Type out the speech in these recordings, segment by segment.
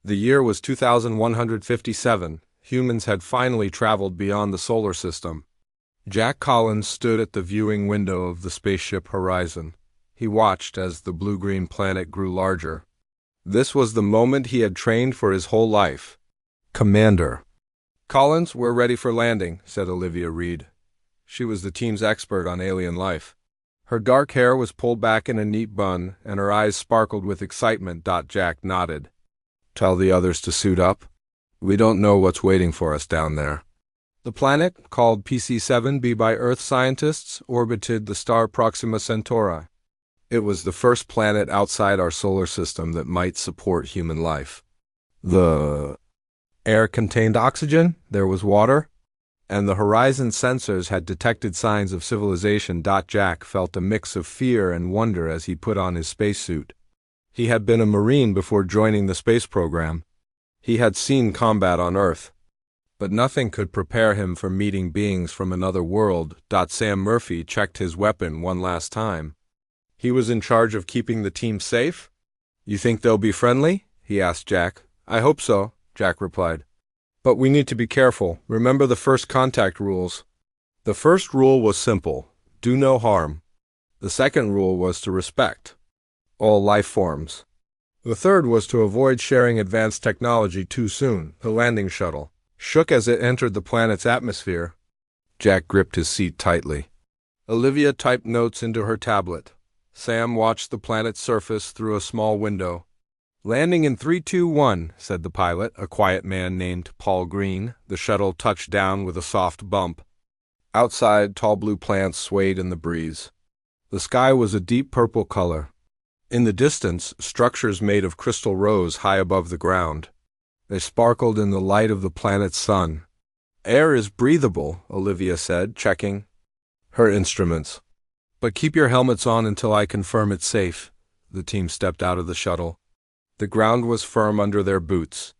The year was 2157. Humans had finally traveled beyond the solar system. Jack Collins stood at the viewing window of the spaceship Horizon. He watched as the blue-green planet grew larger. This was the moment he had trained for his whole life. "Commander." "Collins, we're ready for landing," said Olivia Reed. She was the team's expert on alien life. Her dark hair was pulled back in a neat bun, and her eyes sparkled with excitement. Jack nodded. "Tell the others to suit up. We don't know what's waiting for us down there." The planet, called PC-7b by Earth scientists, orbited the star Proxima Centauri. It was the first planet outside our solar system that might support human life. The air contained oxygen, there was water, and the Horizon sensors had detected signs of civilization. Jack felt a mix of fear and wonder as he put on his spacesuit. He had been a Marine before joining the space program. He had seen combat on Earth, but nothing could prepare him for meeting beings from another world. Sam Murphy checked his weapon one last time. He was in charge of keeping the team safe. "You think they'll be friendly?" he asked Jack. "I hope so," Jack replied. "But we need to be careful. Remember the first contact rules." The first rule was simple: do no harm. The second rule was to respect all life forms. The third was to avoid sharing advanced technology too soon. The landing shuttle shook as it entered the planet's atmosphere. Jack gripped his seat tightly. Olivia typed notes into her tablet. Sam watched the planet's surface through a small window. "Landing in 3, 2, 1, said the pilot, a quiet man named Paul Green. The shuttle touched down with a soft bump. Outside, tall blue plants swayed in the breeze. The sky was a deep purple color. In the distance, structures made of crystal rose high above the ground. They sparkled in the light of the planet's sun. "Air is breathable," Olivia said, checking her instruments. "But keep your helmets on until I confirm it's safe." The team stepped out of the shuttle. The ground was firm under their boots.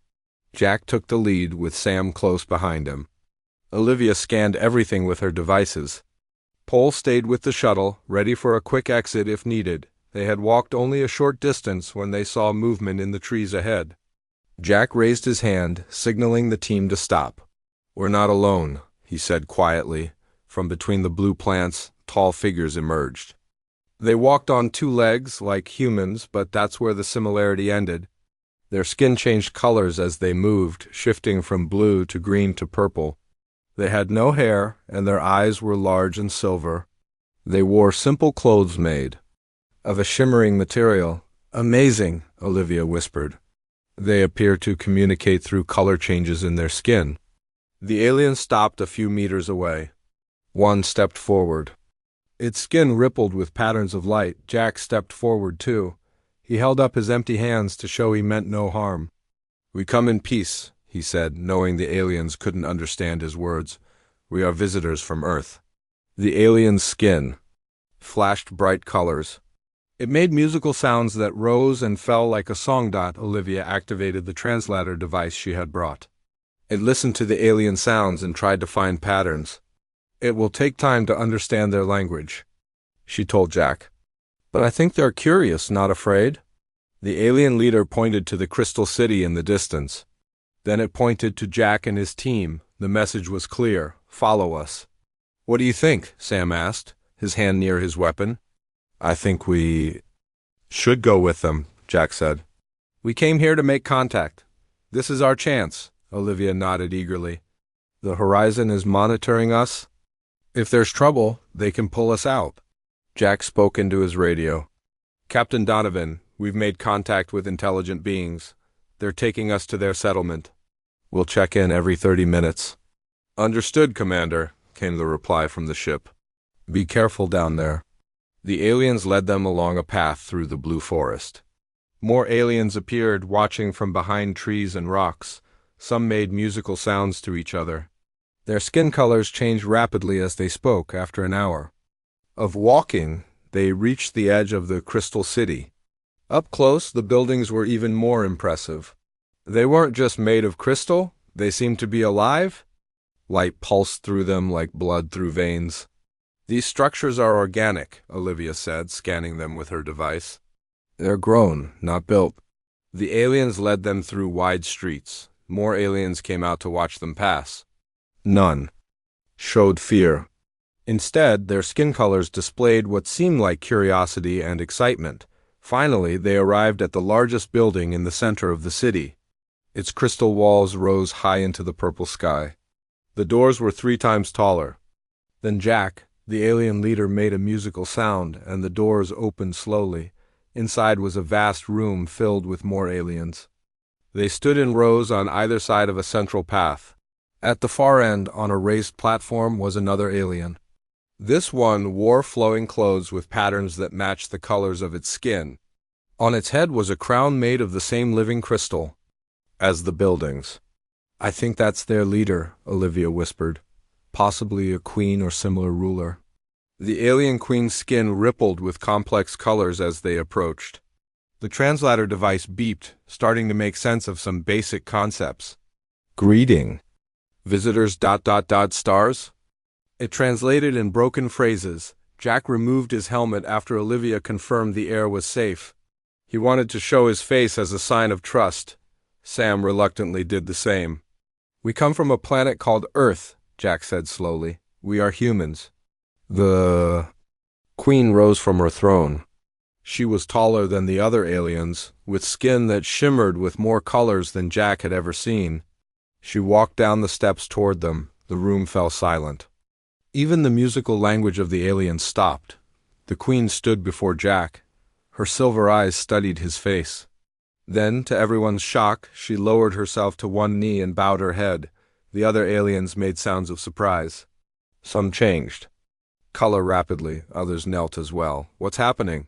Jack took the lead, with Sam close behind him. Olivia scanned everything with her devices. Paul stayed with the shuttle, ready for a quick exit if needed. They had walked only a short distance when they saw movement in the trees ahead. Jack raised his hand, signaling the team to stop. "We're not alone," he said quietly. From between the blue plants, tall figures emerged. They walked on two legs, like humans, but that's where the similarity ended. Their skin changed colors as they moved, shifting from blue to green to purple. They had no hair, and their eyes were large and silver. They wore simple clothes made of a shimmering material. "Amazing," Olivia whispered. "They appear to communicate through color changes in their skin." The alien stopped a few meters away. One stepped forward. Its skin rippled with patterns of light. Jack stepped forward, too. He held up his empty hands to show he meant no harm. "We come in peace," he said, knowing the aliens couldn't understand his words. "We are visitors from Earth." The alien's skin flashed bright colors. It made musical sounds that rose and fell like a song. Olivia activated the translator device she had brought. It listened to the alien sounds and tried to find patterns. "It will take time to understand their language," she told Jack. "But I think they're curious, not afraid." The alien leader pointed to the crystal city in the distance. Then it pointed to Jack and his team. The message was clear: "Follow us." "What do you think?" Sam asked, his hand near his weapon. "I think we should go with them," Jack said. "We came here to make contact. This is our chance." Olivia nodded eagerly. "The Horizon is monitoring us. If there's trouble, they can pull us out." Jack spoke into his radio. "Captain Donovan, we've made contact with intelligent beings. They're taking us to their settlement. We'll check in every 30 minutes. "Understood, Commander," came the reply from the ship. "Be careful down there." The aliens led them along a path through the blue forest. More aliens appeared, watching from behind trees and rocks. Some made musical sounds to each other. Their skin colors changed rapidly as they spoke. After an hour of walking, they reached the edge of the crystal city. Up close, the buildings were even more impressive. They weren't just made of crystal, they seemed to be alive. Light pulsed through them like blood through veins. "These structures are organic," Olivia said, scanning them with her device. "They're grown, not built." The aliens led them through wide streets. More aliens came out to watch them pass. None showed fear. Instead, their skin colors displayed what seemed like curiosity and excitement. Finally, they arrived at the largest building in the center of the city. Its crystal walls rose high into the purple sky. The doors were 3 times taller. Then Jack, the alien leader, made a musical sound, and the doors opened slowly. Inside was a vast room filled with more aliens. They stood in rows on either side of a central path. At the far end, on a raised platform, was another alien. This one wore flowing clothes with patterns that matched the colors of its skin. On its head was a crown made of the same living crystal as the buildings. "I think that's their leader," Olivia whispered. "Possibly a queen or similar ruler." The alien queen's skin rippled with complex colors as they approached. The translator device beeped, starting to make sense of some basic concepts. "Greeting. Visitors ... stars?" It translated in broken phrases. Jack removed his helmet after Olivia confirmed the air was safe. He wanted to show his face as a sign of trust. Sam reluctantly did the same. "We come from a planet called Earth," Jack said slowly. "We are humans." The queen rose from her throne. She was taller than the other aliens, with skin that shimmered with more colors than Jack had ever seen. She walked down the steps toward them. The room fell silent. Even the musical language of the aliens stopped. The queen stood before Jack. Her silver eyes studied his face. Then, to everyone's shock, she lowered herself to one knee and bowed her head. The other aliens made sounds of surprise. Some changed color rapidly, others knelt as well. "What's happening?"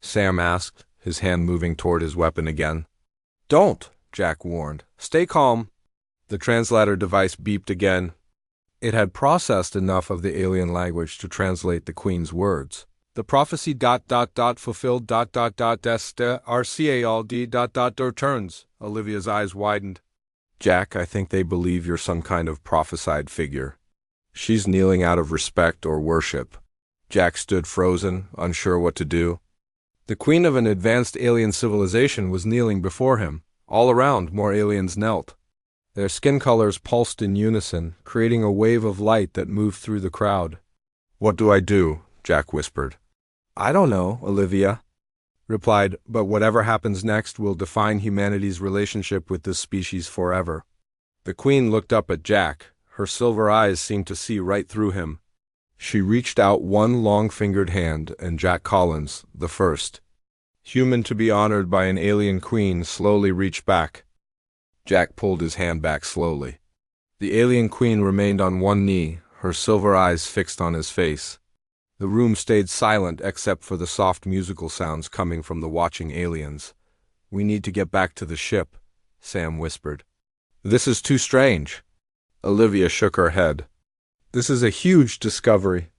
Sam asked, his hand moving toward his weapon again. "Don't," Jack warned. "Stay calm." The translator device beeped again. It had processed enough of the alien language to translate the queen's words. "The prophecy ... fulfilled ... RCALD ... returns." Olivia's eyes widened. "Jack, I think they believe you're some kind of prophesied figure. She's kneeling out of respect or worship." Jack stood frozen, unsure what to do. The queen of an advanced alien civilization was kneeling before him. All around, more aliens knelt. Their skin colors pulsed in unison, creating a wave of light that moved through the crowd. "What do I do?" Jack whispered. "I don't know," Olivia replied, "but whatever happens next will define humanity's relationship with this species forever." The queen looked up at Jack. Her silver eyes seemed to see right through him. She reached out one long-fingered hand, and Jack Collins, the first human to be honored by an alien queen, slowly reached back. Jack pulled his hand back slowly. The alien queen remained on one knee, her silver eyes fixed on his face. The room stayed silent except for the soft musical sounds coming from the watching aliens. "We need to get back to the ship," Sam whispered. "This is too strange." Olivia shook her head. "This is a huge discovery.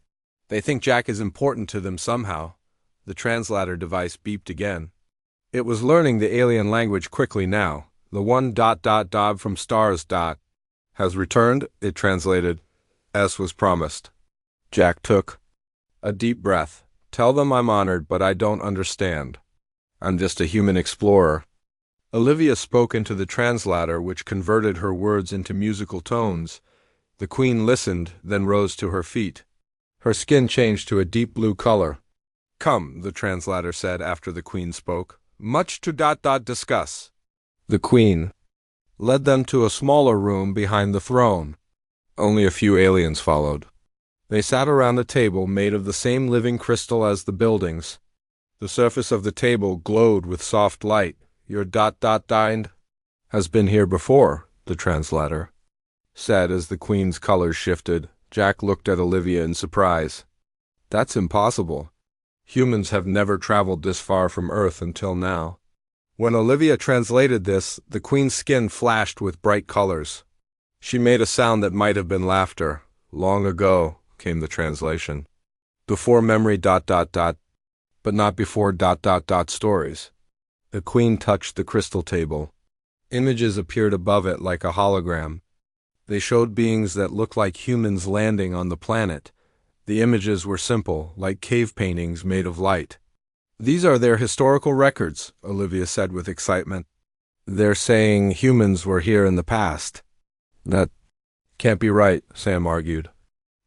They think Jack is important to them somehow." The translator device beeped again. It was learning the alien language quickly now. "The one ... from stars ... has returned," it translated. "S was promised." Jack took a deep breath. "Tell them I'm honored, but I don't understand. I'm just a human explorer." Olivia spoke into the translator, which converted her words into musical tones. The queen listened, then rose to her feet. Her skin changed to a deep blue color. "Come," the translator said after the queen spoke. "Much to discuss." The queen led them to a smaller room behind the throne. Only a few aliens followed. They sat around a table made of the same living crystal as the buildings. The surface of the table glowed with soft light. "Your ... has been here before," the translator said as the queen's colors shifted. Jack looked at Olivia in surprise. "That's impossible. Humans have never traveled this far from Earth until now." When Olivia translated this, the queen's skin flashed with bright colors. She made a sound that might have been laughter. "Long ago," came the translation. "Before memory ... but not before ... stories." The queen touched the crystal table. Images appeared above it like a hologram. They showed beings that looked like humans landing on the planet. The images were simple, like cave paintings made of light. "These are their historical records," Olivia said with excitement. They're saying humans were here in the past. That can't be right, Sam argued.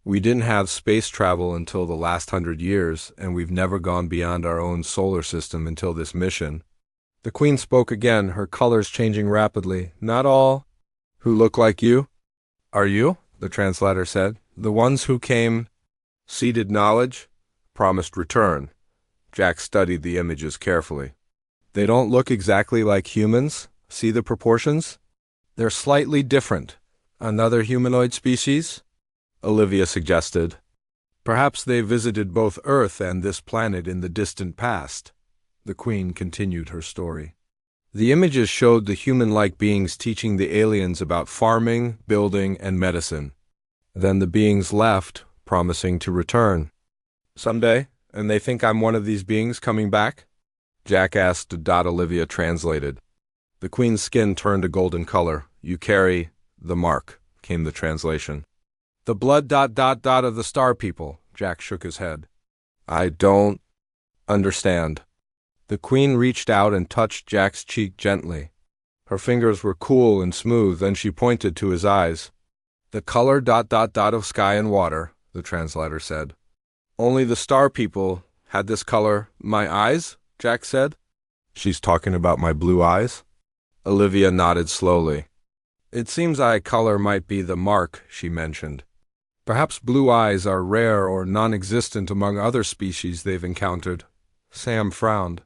We didn't have space travel until the last 100 years, and we've never gone beyond our own solar system until this mission. The Queen spoke again, her colors changing rapidly. Not all who look like you. Are you? The translator said. The ones who came, seeded knowledge, promised return. Jack studied the images carefully. They don't look exactly like humans. See the proportions? They're slightly different. Another humanoid species? Olivia suggested. Perhaps they visited both Earth and this planet in the distant past. The Queen continued her story. The images showed the human-like beings teaching the aliens about farming, building, and medicine. Then the beings left, promising to return. Someday, and they think I'm one of these beings coming back? Jack asked. Olivia translated. The Queen's skin turned a golden color. You carry the mark, came the translation. The blood ... of the star people, Jack shook his head. I don't understand. The Queen reached out and touched Jack's cheek gently. Her fingers were cool and smooth, then she pointed to his eyes. The color ... of sky and water, the translator said. Only the star people had this color. My eyes? Jack said. She's talking about my blue eyes? Olivia nodded slowly. It seems eye color might be the mark, she mentioned. Perhaps blue eyes are rare or non-existent among other species they've encountered. Sam frowned.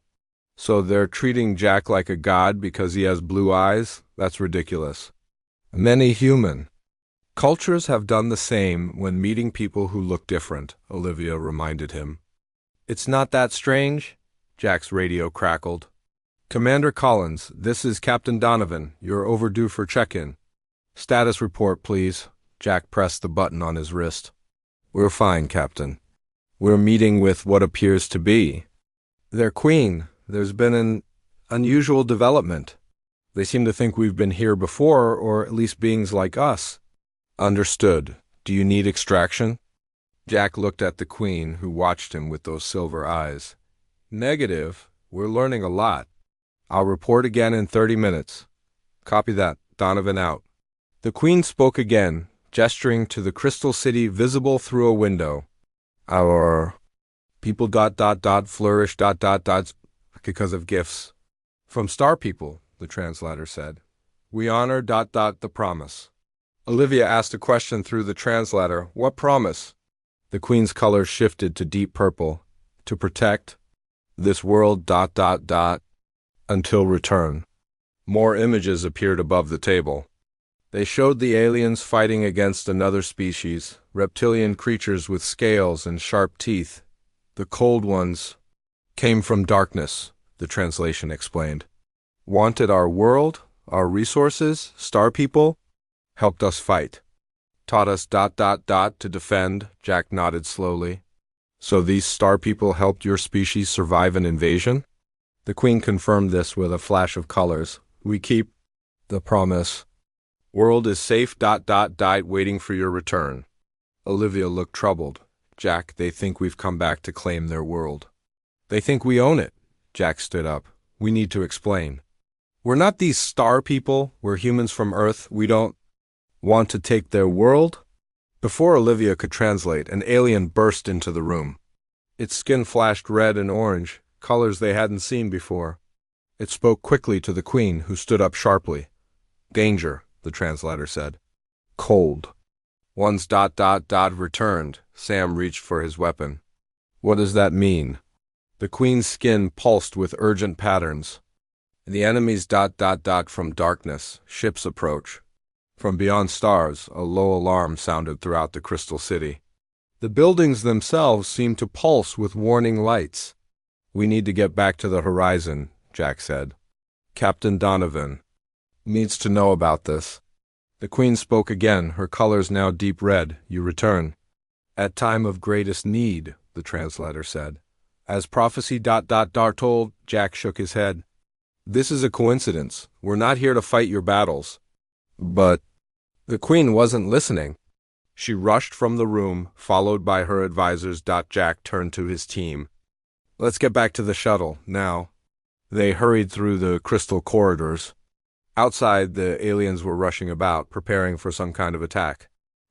So they're treating Jack like a god because he has blue eyes? That's ridiculous. Many human cultures have done the same when meeting people who look different, Olivia reminded him. It's not that strange? Jack's radio crackled. Commander Collins, this is Captain Donovan. You're overdue for check-in. Status report, please. Jack pressed the button on his wrist. We're fine, Captain. We're meeting with what appears to be their queen. There's been an unusual development. They seem to think we've been here before, or at least beings like us. Understood. Do you need extraction? Jack looked at the Queen, who watched him with those silver eyes. Negative. We're learning a lot. I'll report again in 30 minutes. Copy that. Donovan out. The Queen spoke again, gesturing to the crystal city visible through a window. Our people ... flourish ... because of gifts. From star people, the translator said. We honor ... the promise. Olivia asked a question through the translator. What promise? The Queen's color shifted to deep purple. To protect this world ... until return. More images appeared above the table. They showed the aliens fighting against another species, reptilian creatures with scales and sharp teeth. The cold ones came from darkness, the translation explained. Wanted our world, our resources, star people, helped us fight. Taught us ... to defend, Jack nodded slowly. So these star people helped your species survive an invasion? The Queen confirmed this with a flash of colors. We keep the promise. World is safe ... waiting for your return. Olivia looked troubled. Jack, they think we've come back to claim their world. They think we own it. Jack stood up. We need to explain. We're not these star people. We're humans from Earth. We don't want to take their world? Before Olivia could translate, an alien burst into the room. Its skin flashed red and orange, colors they hadn't seen before. It spoke quickly to the Queen, who stood up sharply. Danger, the translator said. Cold. One's ... returned. Sam reached for his weapon. What does that mean? The Queen's skin pulsed with urgent patterns. The enemy's ... from darkness. Ships approach. From beyond stars, a low alarm sounded throughout the crystal city. The buildings themselves seemed to pulse with warning lights. We need to get back to the horizon, Jack said. Captain Donovan needs to know about this. The Queen spoke again, her colors now deep red. You return. At time of greatest need, the translator said. As prophecy ... told, Jack shook his head. This is a coincidence. We're not here to fight your battles. But the Queen wasn't listening. She rushed from the room, followed by her advisors. Jack turned to his team. Let's get back to the shuttle, now. They hurried through the crystal corridors. Outside, the aliens were rushing about, preparing for some kind of attack.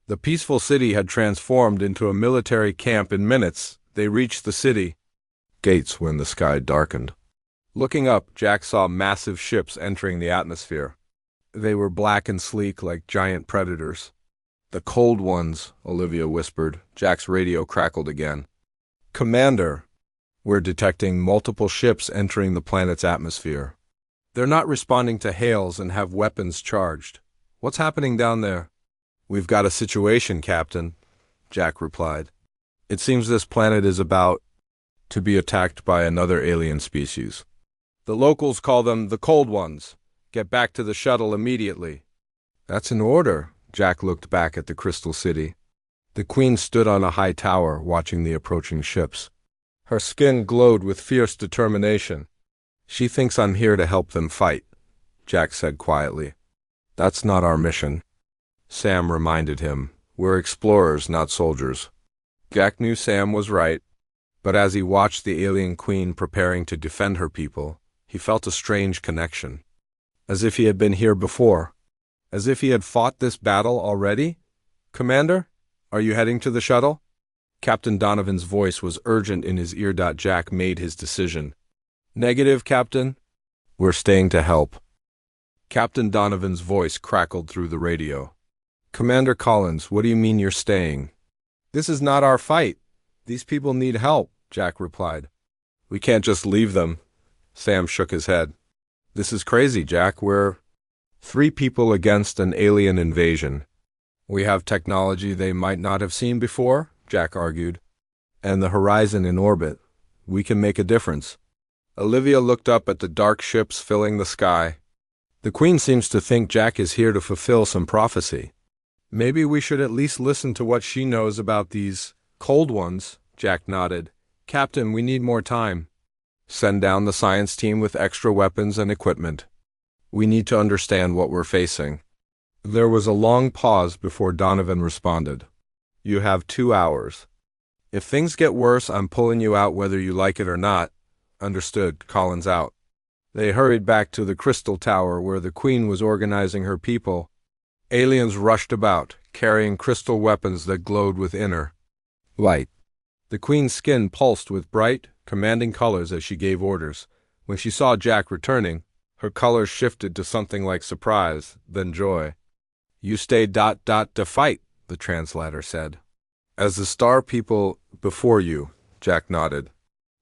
The peaceful city had transformed into a military camp in minutes. They reached the city gates when the sky darkened. Looking up, Jack saw massive ships entering the atmosphere. They were black and sleek like giant predators. "The cold ones," Olivia whispered. Jack's radio crackled again. "Commander, we're detecting multiple ships entering the planet's atmosphere. They're not responding to hails and have weapons charged. What's happening down there?" "We've got a situation, Captain," Jack replied. "It seems this planet is about to be attacked by another alien species. The locals call them the Cold Ones. Get back to the shuttle immediately." "That's an order." Jack looked back at the Crystal City. The Queen stood on a high tower, watching the approaching ships. Her skin glowed with fierce determination. "She thinks I'm here to help them fight," Jack said quietly. "That's not our mission," Sam reminded him. "We're explorers, not soldiers." Jack knew Sam was right, but as he watched the alien queen preparing to defend her people, he felt a strange connection. As if he had been here before. As if he had fought this battle already? "Commander, are you heading to the shuttle?" Captain Donovan's voice was urgent in his ear. Jack made his decision. "Negative, Captain. We're staying to help." Captain Donovan's voice crackled through the radio. "Commander Collins, what do you mean you're staying?" "This is not our fight. These people need help," Jack replied. "We can't just leave them." Sam shook his head. "This is crazy, Jack. We're 3 people against an alien invasion. We have technology they might not have seen before," Jack argued. "And the horizon in orbit. We can make a difference." Olivia looked up at the dark ships filling the sky. "The Queen seems to think Jack is here to fulfill some prophecy. Maybe we should at least listen to what she knows about these Cold Ones," Jack nodded. "Captain, we need more time. Send down the science team with extra weapons and equipment. We need to understand what we're facing." There was a long pause before Donovan responded. "You have 2 hours. If things get worse, I'm pulling you out whether you like it or not." "Understood." Collins out. They hurried back to the Crystal Tower where the Queen was organizing her people. Aliens rushed about, carrying crystal weapons that glowed with inner light. The Queen's skin pulsed with bright, commanding colors as she gave orders. When she saw Jack returning, her colors shifted to something like surprise, then joy. "You stay to fight," the translator said. "As the star people before you," Jack nodded.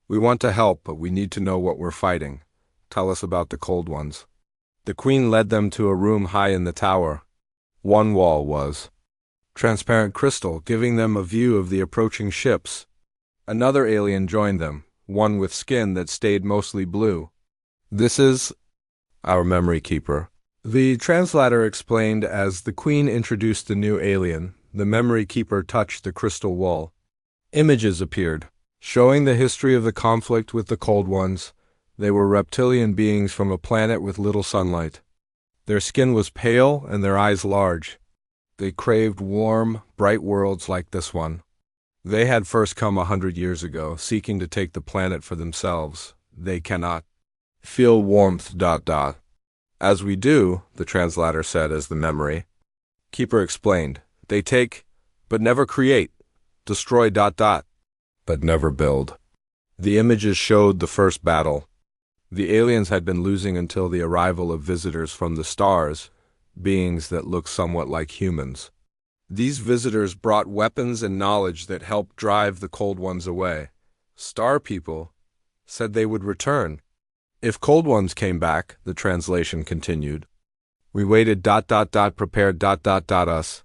"We want to help, but we need to know what we're fighting. Tell us about the Cold Ones." The Queen led them to a room high in the tower. One wall was transparent crystal, giving them a view of the approaching ships. Another alien joined them, one with skin that stayed mostly blue. "This is our memory keeper," the translator explained as the Queen introduced the new alien. The memory keeper touched the crystal wall. Images appeared, showing the history of the conflict with the Cold Ones. They were reptilian beings from a planet with little sunlight. Their skin was pale and their eyes large. They craved warm, bright worlds like this one. They had first come 100 years ago, seeking to take the planet for themselves. They cannot feel warmth. As we do, the translator said as the memory keeper explained. They take, but never create. Destroy. But never build. The images showed the first battle. The aliens had been losing until the arrival of visitors from the stars, beings that looked somewhat like humans. These visitors brought weapons and knowledge that helped drive the Cold Ones away. Star people said they would return. If Cold Ones came back, the translation continued. We waited. Prepared. Us.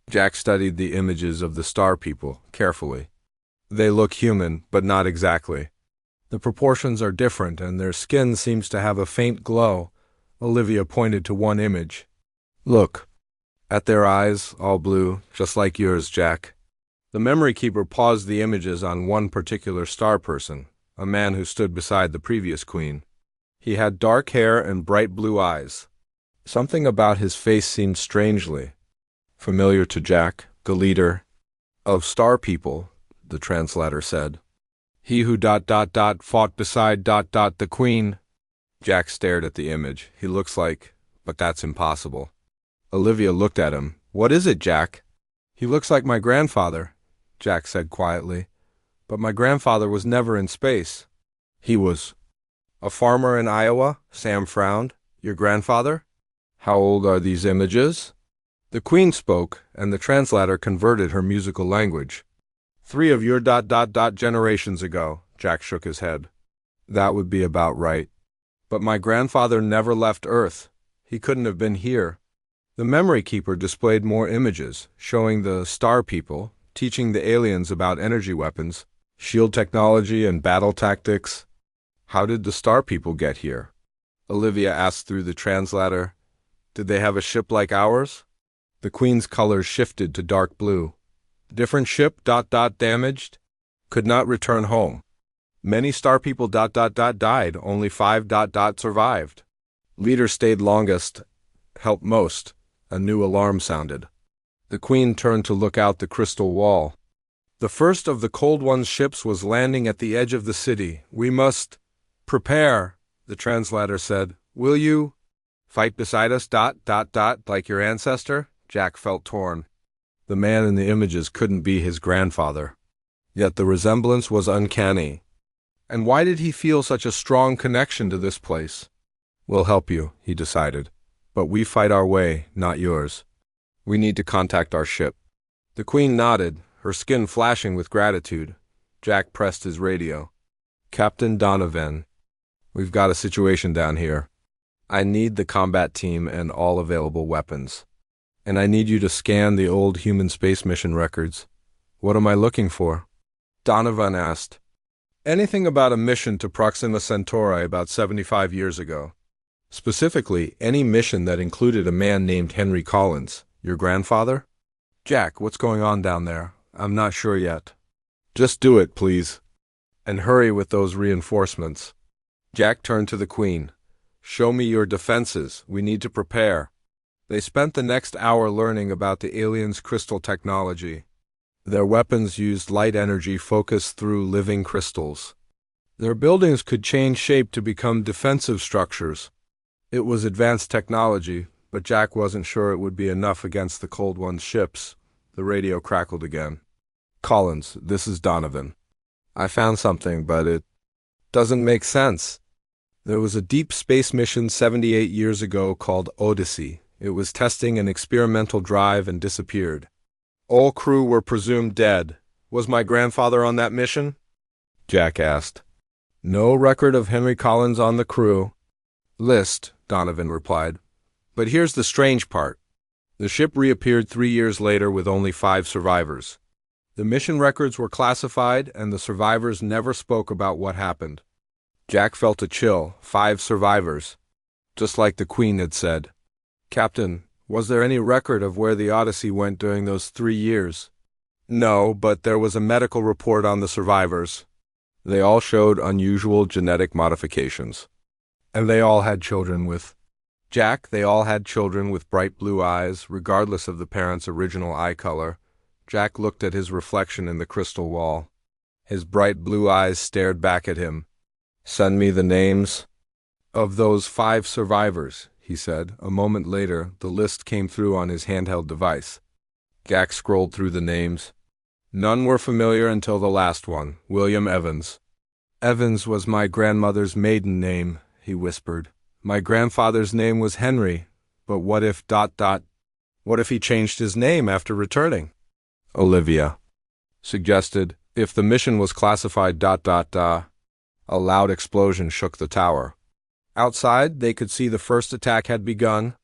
Jack studied the images of the star people carefully. They look human, but not exactly. The proportions are different, and their skin seems to have a faint glow. Olivia pointed to one image. "Look. At their eyes, all blue, just like yours, Jack." The memory keeper paused the images on one particular star person, a man who stood beside the previous queen. He had dark hair and bright blue eyes. Something about his face seemed strangely familiar to Jack, the leader of star people, the translator said. "He who fought beside the Queen." Jack stared at the image. "He looks like But that's impossible. Olivia looked at him. What is it, Jack? He looks like my grandfather, Jack said quietly. But my grandfather was never in space. He was a farmer in Iowa, Sam frowned. Your grandfather? How old are these images? The Queen spoke, and the translator converted her musical language. 3 of your generations ago, Jack shook his head. That would be about right. But my grandfather never left Earth. He couldn't have been here. The memory keeper displayed more images, showing the Star People, teaching the aliens about energy weapons, shield technology, and battle tactics. How did the Star People get here? Olivia asked through the translator. Did they have a ship like ours? The Queen's colors shifted to dark blue. Different ship, damaged. Could not return home. Many Star People, died. Only 5, survived. Leader stayed longest, helped most. A new alarm sounded. The Queen turned to look out the crystal wall. The first of the Cold One's ships was landing at the edge of the city. We must prepare, the translator said. Will you fight beside us, like your ancestor? Jack felt torn. The man in the images couldn't be his grandfather. Yet the resemblance was uncanny. And why did he feel such a strong connection to this place? We'll help you, he decided. But we fight our way, not yours. We need to contact our ship. The Queen nodded, her skin flashing with gratitude. Jack pressed his radio. Captain Donovan, we've got a situation down here. I need the combat team and all available weapons. And I need you to scan the old human space mission records. What am I looking for? Donovan asked. Anything about a mission to Proxima Centauri about 75 years ago. Specifically, any mission that included a man named Henry Collins, your grandfather? Jack, what's going on down there? I'm not sure yet. Just do it, please. And hurry with those reinforcements. Jack turned to the Queen. Show me your defenses. We need to prepare. They spent the next hour learning about the aliens' crystal technology. Their weapons used light energy focused through living crystals. Their buildings could change shape to become defensive structures. It was advanced technology, but Jack wasn't sure it would be enough against the Cold One's ships. The radio crackled again. Collins, this is Donovan. I found something, but it doesn't make sense. There was a deep space mission 78 years ago called Odyssey. It was testing an experimental drive and disappeared. All crew were presumed dead. Was my grandfather on that mission? Jack asked. No record of Henry Collins on the crew. List, Donovan replied. But here's the strange part. The ship reappeared 3 years later with only 5 survivors. The mission records were classified, and the survivors never spoke about what happened. Jack felt a chill. 5 survivors. Just like the Queen had said. Captain, was there any record of where the Odyssey went during those 3 years? No, but there was a medical report on the survivors. They all showed unusual genetic modifications. And they all had children with they all had children with bright blue eyes, regardless of the parents' original eye color. Jack looked at his reflection in the crystal wall. His bright blue eyes stared back at him. Send me the names of those 5 survivors, he said. A moment later, the list came through on his handheld device. Jack scrolled through the names. None were familiar until the last one, William Evans. Evans was my grandmother's maiden name, he whispered. My grandfather's name was Henry, but what if ... What if he changed his name after returning? Olivia suggested, if the mission was classified ... A loud explosion shook the tower. Outside, they could see the first attack had begun.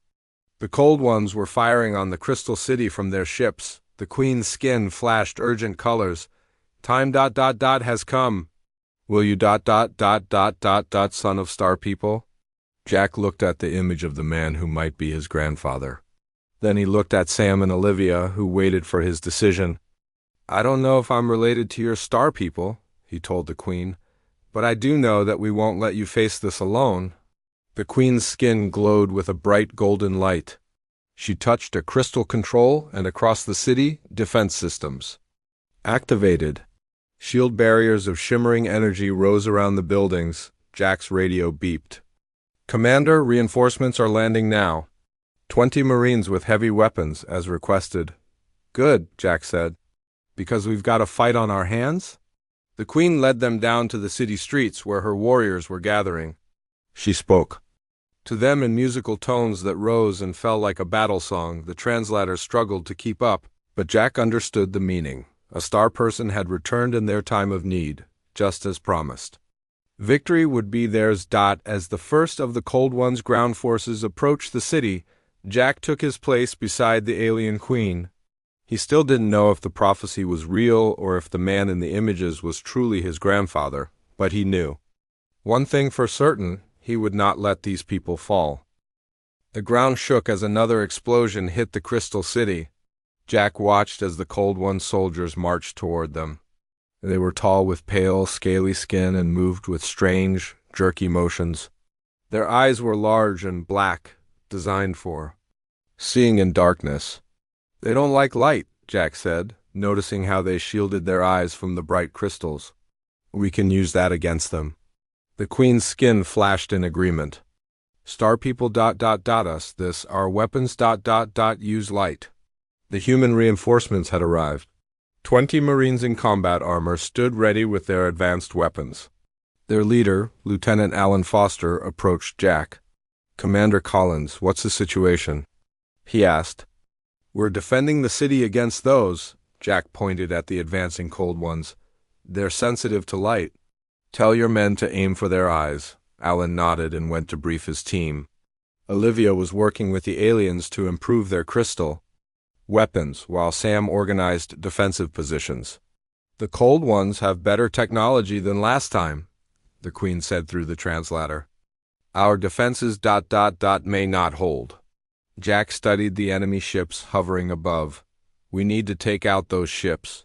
The Cold Ones were firing on the Crystal City from their ships. The Queen's skin flashed urgent colors. Time ... has come. Will you ... son of Star People? Jack looked at the image of the man who might be his grandfather. Then he looked at Sam and Olivia, who waited for his decision. I don't know if I'm related to your Star People, he told the Queen, but I do know that we won't let you face this alone. The Queen's skin glowed with a bright golden light. She touched a crystal control, and across the city, defense systems activated. Shield barriers of shimmering energy rose around the buildings. Jack's radio beeped. Commander, reinforcements are landing now. 20 Marines with heavy weapons, as requested. Good, Jack said. Because we've got a fight on our hands? The Queen led them down to the city streets where her warriors were gathering. She spoke to them in musical tones that rose and fell like a battle song. The translator struggled to keep up, but Jack understood the meaning. A star person had returned in their time of need, just as promised. Victory would be theirs. As the first of the Cold One's ground forces approached the city, Jack took his place beside the alien queen. He still didn't know if the prophecy was real or if the man in the images was truly his grandfather, but he knew one thing for certain: he would not let these people fall. The ground shook as another explosion hit the Crystal City. Jack watched as the Cold One soldiers marched toward them. They were tall, with pale, scaly skin, and moved with strange, jerky motions. Their eyes were large and black, designed for seeing in darkness. They don't like light, Jack said, noticing how they shielded their eyes from the bright crystals. We can use that against them. The Queen's skin flashed in agreement. Star people ... us this, our weapons ... use light. The human reinforcements had arrived. 20 Marines in combat armor stood ready with their advanced weapons. Their leader, Lieutenant Alan Foster, approached Jack. Commander Collins, what's the situation? He asked. We're defending the city against those, Jack pointed at the advancing Cold Ones. They're sensitive to light. Tell your men to aim for their eyes. Alan nodded and went to brief his team. Olivia was working with the aliens to improve their crystal weapons, while Sam organized defensive positions. The Cold Ones have better technology than last time, the Queen said through the translator. Our defenses ... may not hold. Jack studied the enemy ships hovering above. We need to take out those ships.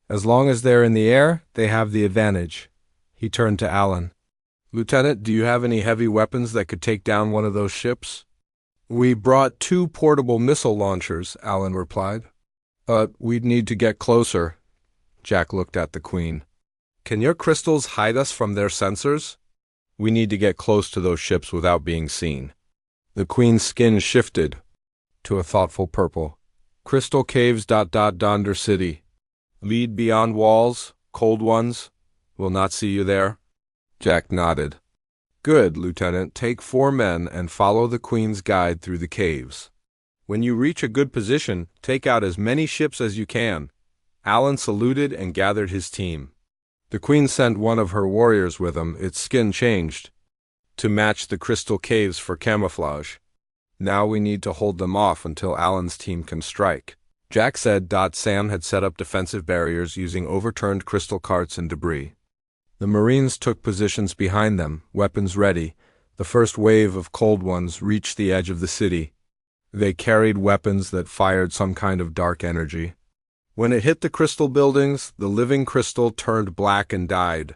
As long as they're in the air, they have the advantage. He turned to Alan. Lieutenant, do you have any heavy weapons that could take down one of those ships? We brought 2 portable missile launchers, Alan replied. We'd need to get closer. Jack looked at the Queen. Can your crystals hide us from their sensors? We need to get close to those ships without being seen. The Queen's skin shifted to a thoughtful purple. Crystal caves ... Donder City. Lead beyond walls, Cold Ones. Will not see you there. Jack nodded. Good, Lieutenant. Take 4 men and follow the Queen's guide through the caves. When you reach a good position, take out as many ships as you can. Alan saluted and gathered his team. The Queen sent one of her warriors with him. Its skin changed to match the crystal caves for camouflage. Now we need to hold them off until Alan's team can strike. Jack said. Sam had set up defensive barriers using overturned crystal carts and debris. The Marines took positions behind them, weapons ready. The first wave of Cold Ones reached the edge of the city. They carried weapons that fired some kind of dark energy. When it hit the crystal buildings, the living crystal turned black and died.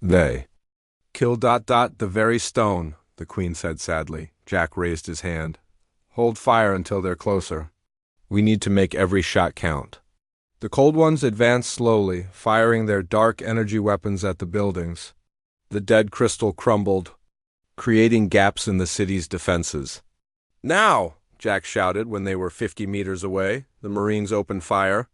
They killed ... the very stone, the Queen said sadly. Jack raised his hand. Hold fire until they're closer. We need to make every shot count. The Cold Ones advanced slowly, firing their dark energy weapons at the buildings. The dead crystal crumbled, creating gaps in the city's defenses. Now! Jack shouted when they were 50 meters away. The Marines opened fire.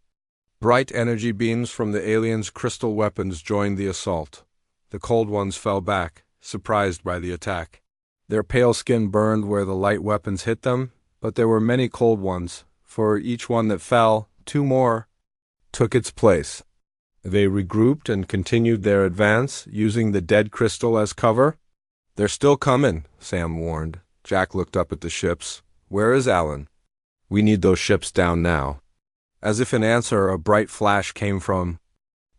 Bright energy beams from the aliens' crystal weapons joined the assault. The Cold Ones fell back, surprised by the attack. Their pale skin burned where the light weapons hit them, but there were many Cold Ones. For each one that fell, 2 more took its place. They regrouped and continued their advance, using the dead crystal as cover. They're still coming, Sam warned. Jack looked up at the ships. Where is Alan? We need those ships down now. As if in answer, a bright flash came from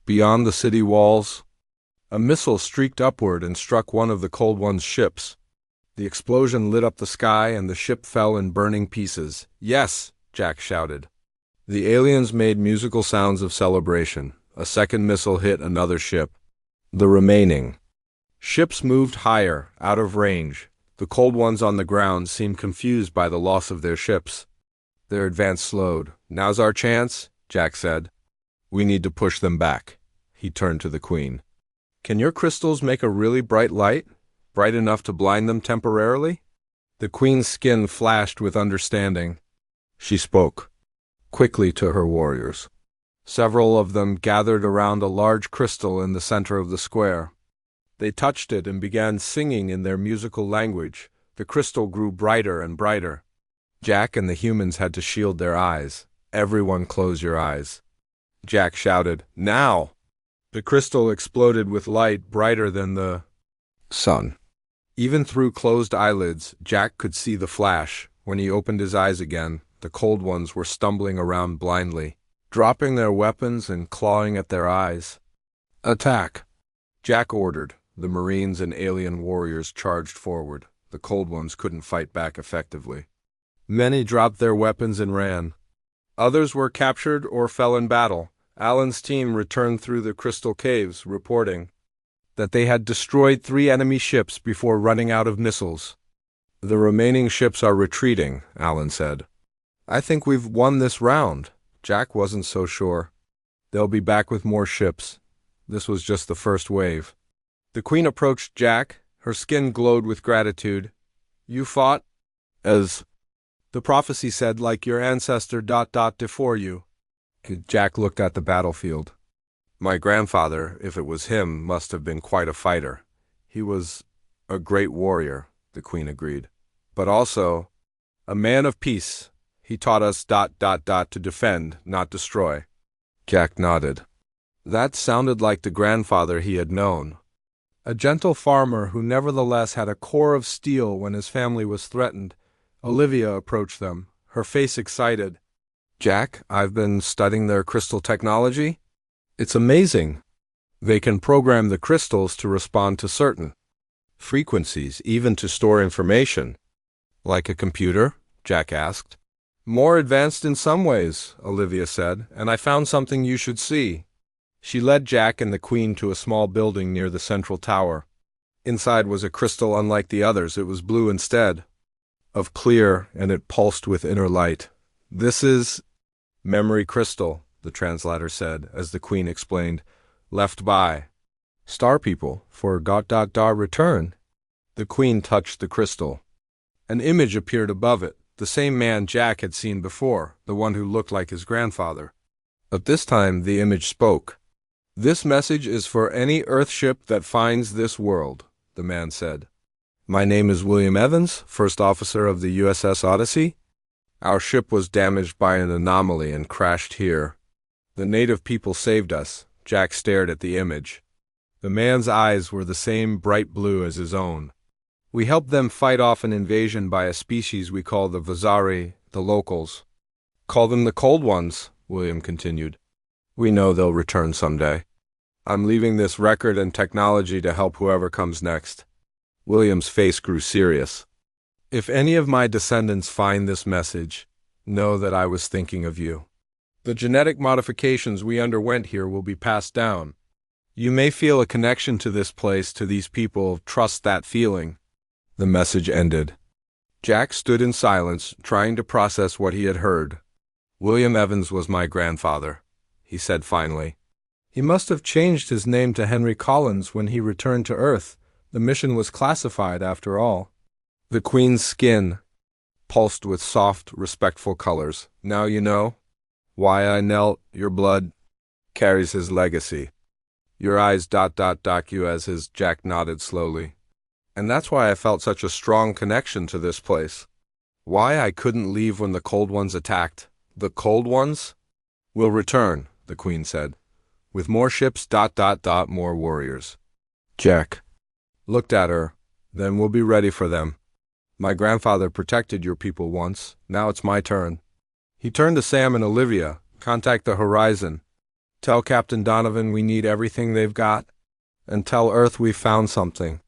beyond the city walls. A missile streaked upward and struck one of the Cold One's ships. The explosion lit up the sky and the ship fell in burning pieces. Yes, Jack shouted. The aliens made musical sounds of celebration. A second missile hit another ship. The remaining ships moved higher, out of range. The Cold Ones on the ground seemed confused by the loss of their ships. Their advance slowed. Now's our chance, Jack said. We need to push them back. He turned to the Queen. Can your crystals make a really bright light? Bright enough to blind them temporarily? The queen's skin flashed with understanding. She spoke quickly to her warriors. Several of them gathered around a large crystal in the center of the square. They touched it and began singing in their musical language. The crystal grew brighter and brighter. Jack and the humans had to shield their eyes. Everyone close your eyes. Jack shouted, "Now!" The crystal exploded with light brighter than the sun. Even through closed eyelids, Jack could see the flash. When he opened his eyes again, the cold ones were stumbling around blindly, dropping their weapons and clawing at their eyes. "Attack!" Jack ordered. The Marines and alien warriors charged forward. The cold ones couldn't fight back effectively. Many dropped their weapons and ran. Others were captured or fell in battle. Alan's team returned through the crystal caves, reporting that they had destroyed 3 enemy ships before running out of missiles. "The remaining ships are retreating," Alan said. "I think we've won this round." Jack wasn't so sure. "They'll be back with more ships. This was just the first wave." The queen approached Jack. Her skin glowed with gratitude. "You fought as the prophecy said, like your ancestor ... before you." Jack looked at the battlefield. "My grandfather, if it was him, must have been quite a fighter. He was a great warrior," the queen agreed. "But also a man of peace. He taught us ... to defend, not destroy." Jack nodded. That sounded like the grandfather he had known. A gentle farmer who nevertheless had a core of steel when his family was threatened. Olivia approached them, her face excited. "Jack, I've been studying their crystal technology. It's amazing. They can program the crystals to respond to certain frequencies, even to store information." "Like a computer?" Jack asked. "More advanced in some ways," Olivia said, "and I found something you should see." She led Jack and the queen to a small building near the central tower. Inside was a crystal unlike the others. It was blue instead of clear, and it pulsed with inner light. "This is memory crystal," the translator said, as the queen explained, "left by star people for ... return." The queen touched the crystal. An image appeared above it, the same man Jack had seen before, the one who looked like his grandfather. But this time the image spoke. "This message is for any Earth ship that finds this world," the man said. "My name is William Evans, first officer of the USS Odyssey. Our ship was damaged by an anomaly and crashed here. The native people saved us." Jack stared at the image. The man's eyes were the same bright blue as his own. "We helped them fight off an invasion by a species we call the Vazari, the locals." "Call them the Cold Ones," William continued. "We know they'll return someday. I'm leaving this record and technology to help whoever comes next." William's face grew serious. "If any of my descendants find this message, know that I was thinking of you. The genetic modifications we underwent here will be passed down. You may feel a connection to this place, to these people. Trust that feeling." The message ended. Jack stood in silence, trying to process what he had heard. "William Evans was my grandfather," he said finally. "He must have changed his name to Henry Collins when he returned to Earth. The mission was classified, after all." The queen's skin pulsed with soft, respectful colors. "Now you know why I knelt. Your blood carries his legacy. Your eyes ... you as his..." Jack nodded slowly. "And that's why I felt such a strong connection to this place. Why I couldn't leave when the Cold Ones attacked." "The Cold Ones will return," the queen said, "with more ships ... more warriors." Jack looked at her. "Then we'll be ready for them. My grandfather protected your people once. Now it's my turn." He turned to Sam and Olivia. "Contact the Horizon. Tell Captain Donovan we need everything they've got. And tell Earth we found something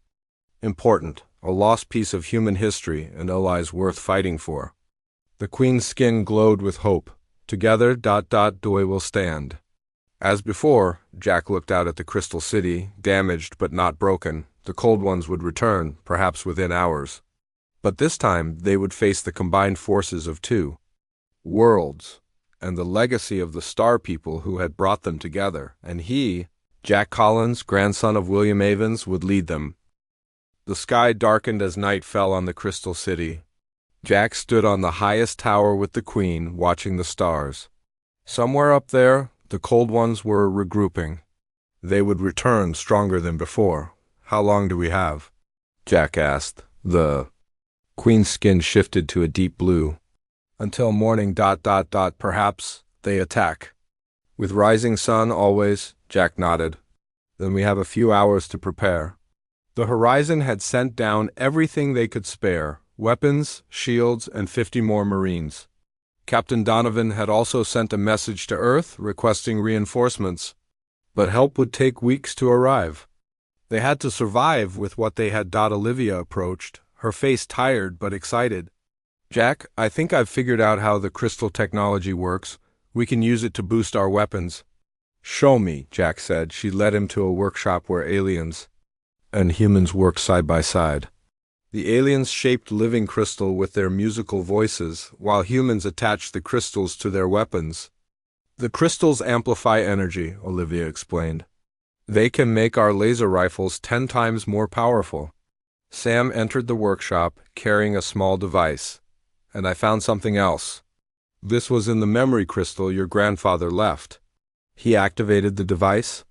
important, a lost piece of human history and allies worth fighting for." The queen's skin glowed with hope. "Together ... Doi will stand." As before, Jack looked out at the Crystal City, damaged but not broken. The Cold Ones would return, perhaps within hours. But this time they would face the combined forces of 2 worlds, and the legacy of the Star People who had brought them together, and he, Jack Collins, grandson of William Evans, would lead them. The sky darkened as night fell on the crystal city. Jack stood on the highest tower with the Queen, watching the stars. Somewhere up there, the Cold Ones were regrouping. They would return stronger than before. How long do we have? Jack asked. The Queen's skin shifted to a deep blue. Until morning. Perhaps they attack. With rising sun always, Jack nodded. Then we have a few hours to prepare. The Horizon had sent down everything they could spare, weapons, shields, and 50 more Marines. Captain Donovan had also sent a message to Earth requesting reinforcements, but help would take weeks to arrive. They had to survive with what they had. Olivia approached, her face tired but excited. Jack, I think I've figured out how the crystal technology works. We can use it to boost our weapons. Show me, Jack said. She led him to a workshop where aliens and humans worked side by side. The aliens shaped living crystal with their musical voices, while humans attached the crystals to their weapons. The crystals amplify energy, Olivia explained. They can make our laser rifles 10 times more powerful. Sam entered the workshop, carrying a small device. And I found something else. This was in the memory crystal your grandfather left. He activated the device.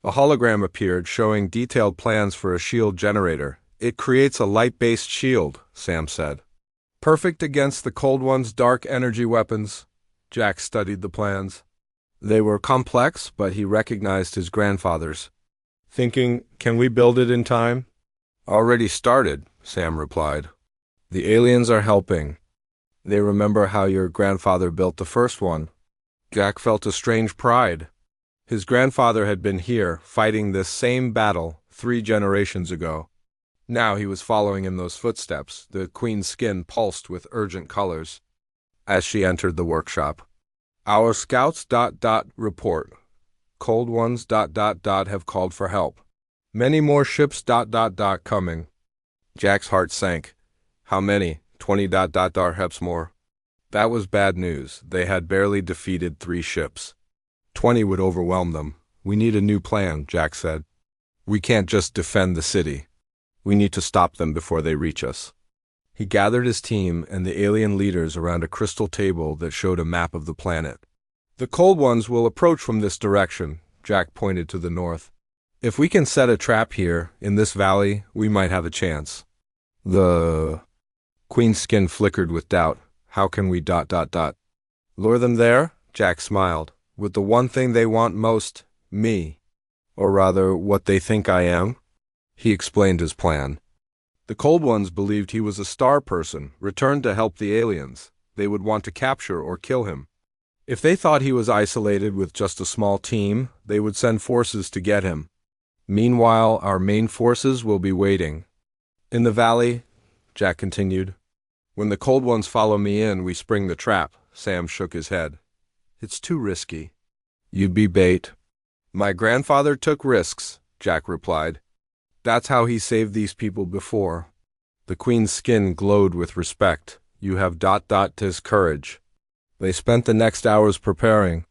A hologram appeared, showing detailed plans for a shield generator. It creates a light-based shield, Sam said. Perfect against the Cold One's dark energy weapons. Jack studied the plans. They were complex, but he recognized his grandfather's. Thinking, can we build it in time? Already started, Sam replied. The aliens are helping. They remember how your grandfather built the first one. Jack felt a strange pride. His grandfather had been here, fighting this same battle 3 generations ago. Now he was following in those footsteps. The Queen's skin pulsed with urgent colors. As she entered the workshop. Our scouts report. Cold Ones have called for help. Many more ships coming. Jack's heart sank. How many? 20 perhaps more. That was bad news. They had barely defeated 3 ships. 20 would overwhelm them. We need a new plan, Jack said. We can't just defend the city. We need to stop them before they reach us. He gathered his team and the alien leaders around a crystal table that showed a map of the planet. The Cold Ones will approach from this direction, Jack pointed to the north. If we can set a trap here, in this valley, we might have a chance. The Queen's skin flickered with doubt. How can we Lure them there? Jack smiled. With the one thing they want most, me. Or rather, what they think I am. He explained his plan. The Cold Ones believed he was a star person, returned to help the aliens. They would want to capture or kill him. If they thought he was isolated with just a small team, they would send forces to get him. Meanwhile, our main forces will be waiting. In the valley, Jack continued. When the Cold Ones follow me in, we spring the trap. Sam shook his head. It's too risky. You'd be bait. My grandfather took risks, Jack replied. That's how he saved these people before. The Queen's skin glowed with respect. You have his courage. They spent the next hours preparing.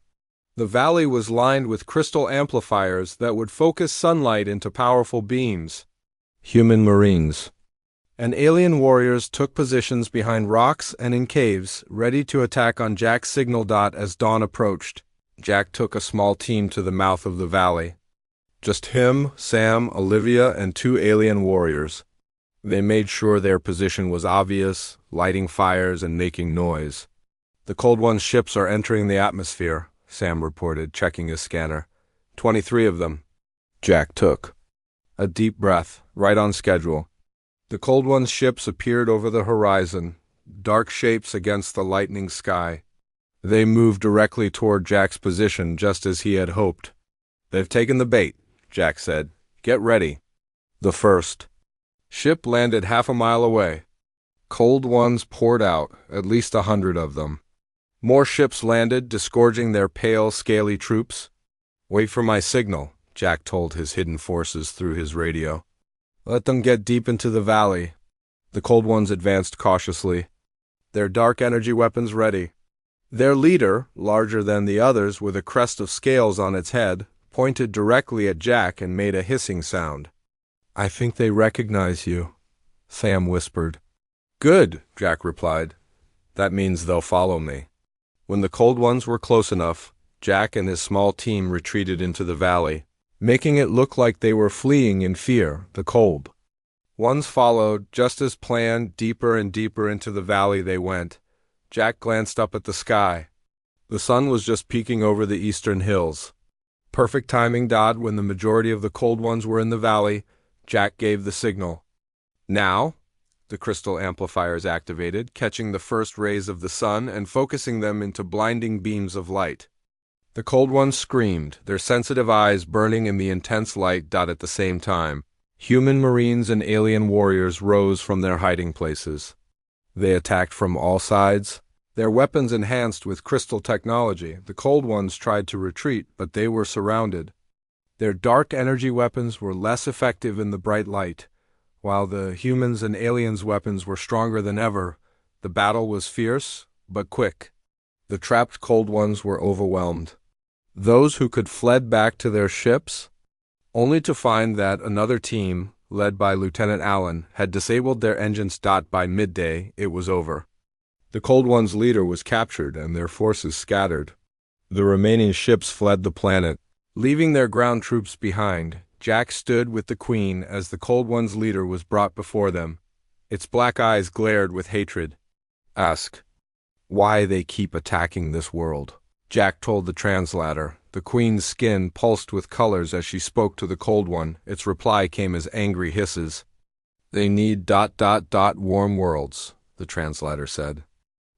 The valley was lined with crystal amplifiers that would focus sunlight into powerful beams. Human Marines and alien warriors took positions behind rocks and in caves, ready to attack on Jack's signal as dawn approached. Jack took a small team to the mouth of the valley. Just him, Sam, Olivia, and 2 alien warriors. They made sure their position was obvious, lighting fires and making noise. The Cold One's ships are entering the atmosphere, Sam reported, checking his scanner. 23 of them. Jack took a deep breath, right on schedule. The Cold One's ships appeared over the horizon, dark shapes against the lightning sky. They moved directly toward Jack's position, just as he had hoped. They've taken the bait, Jack said. Get ready. The first ship landed half a mile away. Cold Ones poured out, at least 100 of them. More ships landed, disgorging their pale, scaly troops. Wait for my signal, Jack told his hidden forces through his radio. Let them get deep into the valley. The Cold Ones advanced cautiously, their dark energy weapons ready. Their leader, larger than the others with a crest of scales on its head, pointed directly at Jack and made a hissing sound. I think they recognize you, Sam whispered. Good, Jack replied. That means they'll follow me. When the cold ones were close enough, Jack and his small team retreated into the valley, making it look like they were fleeing in fear, the cold. Ones followed, just as planned. Deeper and deeper into the valley they went. Jack glanced up at the sky. The sun was just peeking over the eastern hills. Perfect timing. When the majority of the cold ones were in the valley, Jack gave the signal. Now, the crystal amplifiers activated, catching the first rays of the sun and focusing them into blinding beams of light. The cold ones screamed, their sensitive eyes burning in the intense light. At the same time, human marines and alien warriors rose from their hiding places. They attacked from all sides, their weapons enhanced with crystal technology. The cold ones tried to retreat, but they were surrounded. Their dark energy weapons were less effective in the bright light. While the humans' and aliens' weapons were stronger than ever, the battle was fierce, but quick. The trapped cold ones were overwhelmed. Those who could fled back to their ships, only to find that another team, led by Lieutenant Allen, had disabled their engines. By midday, it was over. The cold ones' leader was captured and their forces scattered. The remaining ships fled the planet, leaving their ground troops behind. Jack stood with the Queen as the cold ones' leader was brought before them. Its black eyes glared with hatred. Ask why they keep attacking this world, Jack told the translator. The Queen's skin pulsed with colors as she spoke to the cold one. Its reply came as angry hisses. They need ... warm worlds, the translator said.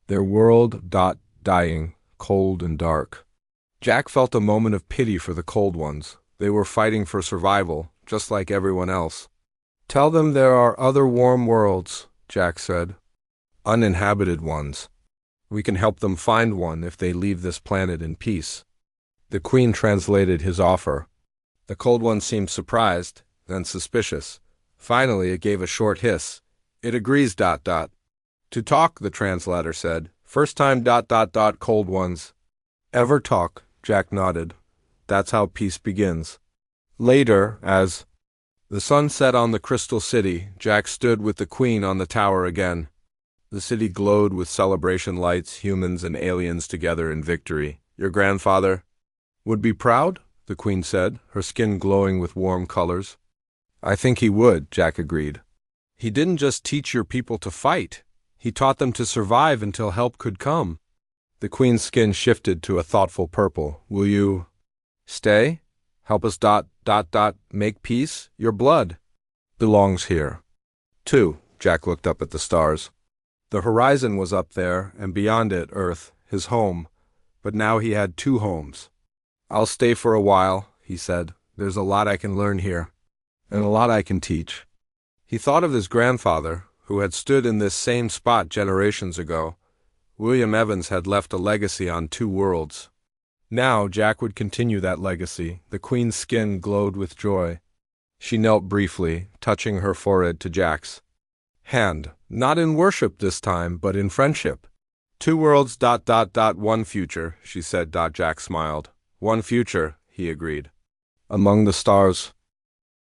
Their world ... dying, cold and dark. Jack felt a moment of pity for the cold ones. They were fighting for survival, just like everyone else. Tell them there are other warm worlds, Jack said. Uninhabited ones. We can help them find one if they leave this planet in peace. The Queen translated his offer. The cold one seemed surprised, then suspicious. Finally, it gave a short hiss. It agrees ... To talk, the translator said. First time ... cold ones. Ever talk, Jack nodded. That's how peace begins. Later, as the sun set on the crystal city, Jack stood with the Queen on the tower again. The city glowed with celebration lights, humans and aliens together in victory. Your grandfather would be proud, the Queen said, her skin glowing with warm colors. I think he would, Jack agreed. He didn't just teach your people to fight. He taught them to survive until help could come. The Queen's skin shifted to a thoughtful purple. Will you stay? Help us ... make peace? Your blood belongs here. 2. Jack looked up at the stars. The horizon was up there, and beyond it, Earth, his home. But now he had 2 homes. I'll stay for a while, he said. There's a lot I can learn here, and a lot I can teach. He thought of his grandfather, who had stood in this same spot generations ago. William Evans had left a legacy on 2 worlds. Now Jack would continue that legacy. The Queen's skin glowed with joy. She knelt briefly, touching her forehead to Jack's hand, not in worship this time, but in friendship. 2 worlds ... 1 future, she said. Jack smiled. 1 future, he agreed. Among the stars.